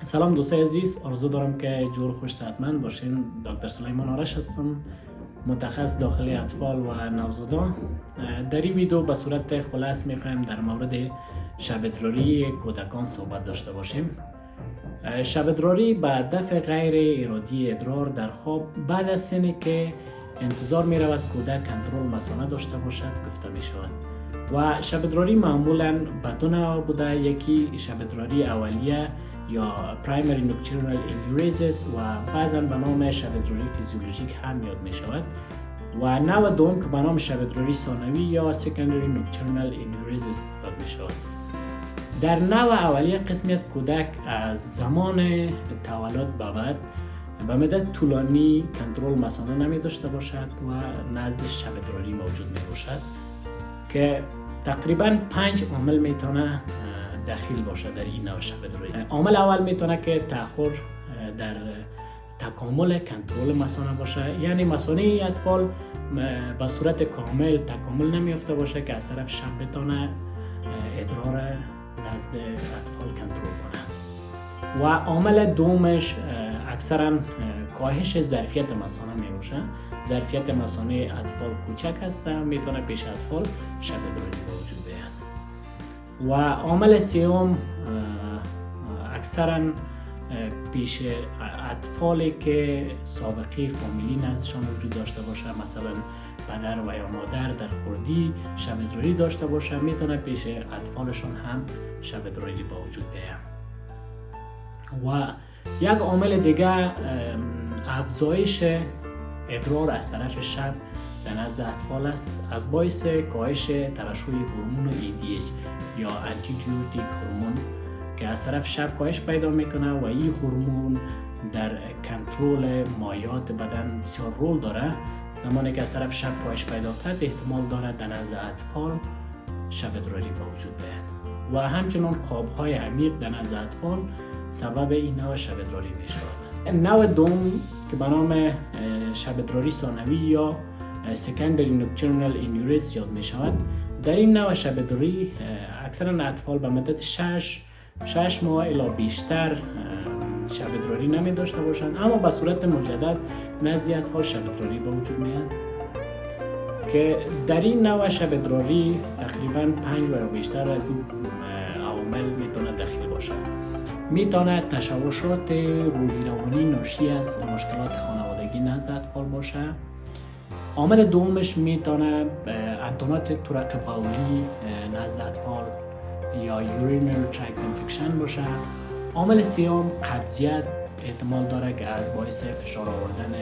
سلام دوستای عزیز، آرزو دارم که جور خوش صحتمند باشین. دکتر سلیمان آرش هستم، متخصص داخلی اطفال و نوزادان. در این ویدیو به صورت خلاص میخوایم در مورد شب ادراری کودکان صحبت داشته باشیم. شب ادراری به دفع غیر ارادی ادرار در خواب بعد از سنی که انتظار می رود کودک کنترل مثانه داشته باشد گفته می شود. و شب ادراری معمولاً به دو نوع بوده، یکی شب ادراری اولیه یا Primary Nocturnal Enuresis و بعضاً به نام شب ادراری فیزیولوژیک هم یاد می شود، و نوع دوم که به نام شب ادراری ثانوی یا Secondary Nocturnal Enuresis یاد می شود. در نوع اولیه قسمی از کودک از زمان تولد به بعد به مدت طولانی کنترل مثانه نمی داشته باشد و نزد شب ادراری موجود می باشد که تقریباً 5 عامل میتونه دخیل باشه در این نوع شب ادراری. عامل اول میتونه که تأخر در تکامل کنترل مثانه باشه، یعنی مثانه اطفال به صورت کامل تکامل نمیافته باشه که از طرف شب بتونه ادرار نزد اطفال کنترل کنه. و عامل دومش اکثرا کاهش ظرفیت مثانه می باشه. ظرفیت مثانه اطفال کوچک هسته، میتونه پیش اطفال شب ادراری وجود بیاد. و عامل سوم اکثرا پیش اطفالی که سابقه فامیلی نزدشان وجود داشته باشه، مثلا پدر و یا مادر در خردی شب ادراری داشته باشه، میتونه پیش اطفالشون هم شب ادراری با وجود بیاد. و یک عامل دیگه افزایش ادرار از طرف شب در نزد اطفال است، از باعث کاهش ترشح هورمون ADH یا آنتی-دیورتیک هورمون که از طرف شب کاهش پیدا میکنه و این هورمون در کنترل مایعات بدن بسیار رول داره. زمانی که از طرف شب کاهش پیدا کرد احتمال داره در نزد اطفال شب ادراری به وجود بیاد. و همچنین خوابهای عمیق در نزد اطفال سبب این نوع شب ادراری می شود. نوع دوم که به نام شب ادراری ثانوی یا Secondary Nocturnal Enuresis یاد می شود، در این نوع شب ادراری اکثرا اطفال به مدت 6 ماه الی بیشتر شب ادراری نمی داشته باشند، اما به صورت مجدد نزد اطفال شب ادراری به وجود میاد که در این نوع شب ادراری تقریبا 5 و بیشتر از این عوامل میتونه دخیل باشه. میتونه تشوشات روحی روانی ناشی از مشکلات خانوادگی نزد اطفال باشه. عامل دومش میتونه انتونات طرق بولی نزد اطفال یا urinary tract infection باشه. عامل سوم قبضیت احتمال داره که از باعث فشار آوردن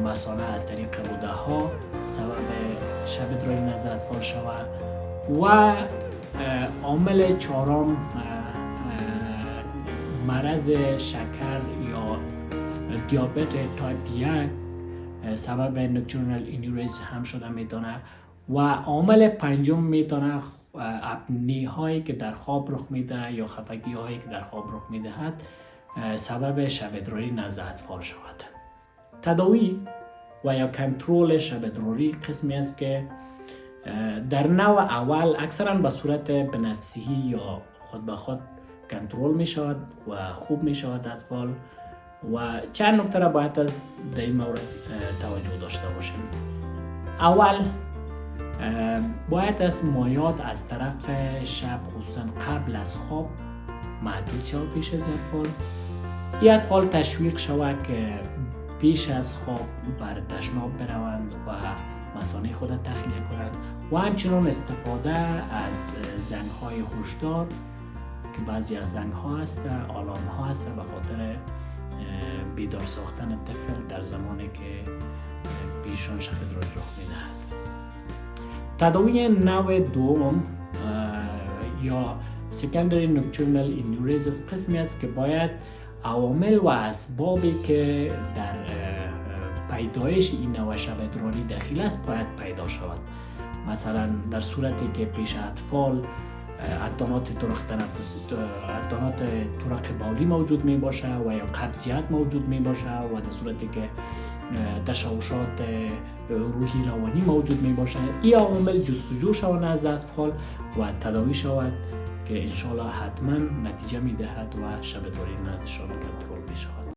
مثانه از طریق روده ها سبب شب ادراری نزد اطفال شود. و عامل چهارم مرض شکر یا دیابت تایپ 1 سبب نوکتورنال اینیوریز هم شده میتونه. و عامل پنجم میتونه اپنی هایی که در خواب رخ میده یا خفگی هایی که در خواب رخ میدهد سبب شب ادراری نزد اطفال شود. تداوی و یا کنترل شب ادراری قسمی است که در نوع اول اکثرا به صورت بنفسهی یا خود به خود کنترل می شود و خوب می شود اطفال. و چند نکته را باید از در این مورد توجه داشته باشیم. اول باید از مایعات از طرف شب خصوصا قبل از خواب محدود شود پیش از اطفال. این اطفال تشویق شود که پیش از خواب بر تشناب بروند و مثانه خود تخلیه کنند و همچنین استفاده از زنگ‌های هشدار که بعضی از زنگ‌ها هست آلارم ها هست به خاطر بیدار ساختن طفل در زمانی که پیشون شب ادراری رخ میدهد. تداوی نوع دوم یا Secondary Nocturnal Enuresis قسمی است که باید عوامل و اسبابی که در پیدایش این نوع شب ادراری دخیل است باید پیدا شود. مثلا در صورتی که پیش اطفال انتونات طرق بولی موجود می باشه و یا قبضیت موجود می باشه و در صورتی که تشوشات روحی روانی موجود می باشه، این عوامل جستجو شود نزد اطفال و تداوی شود که انشالله حتما نتیجه میدهد و شبتاری نزد شما کرد.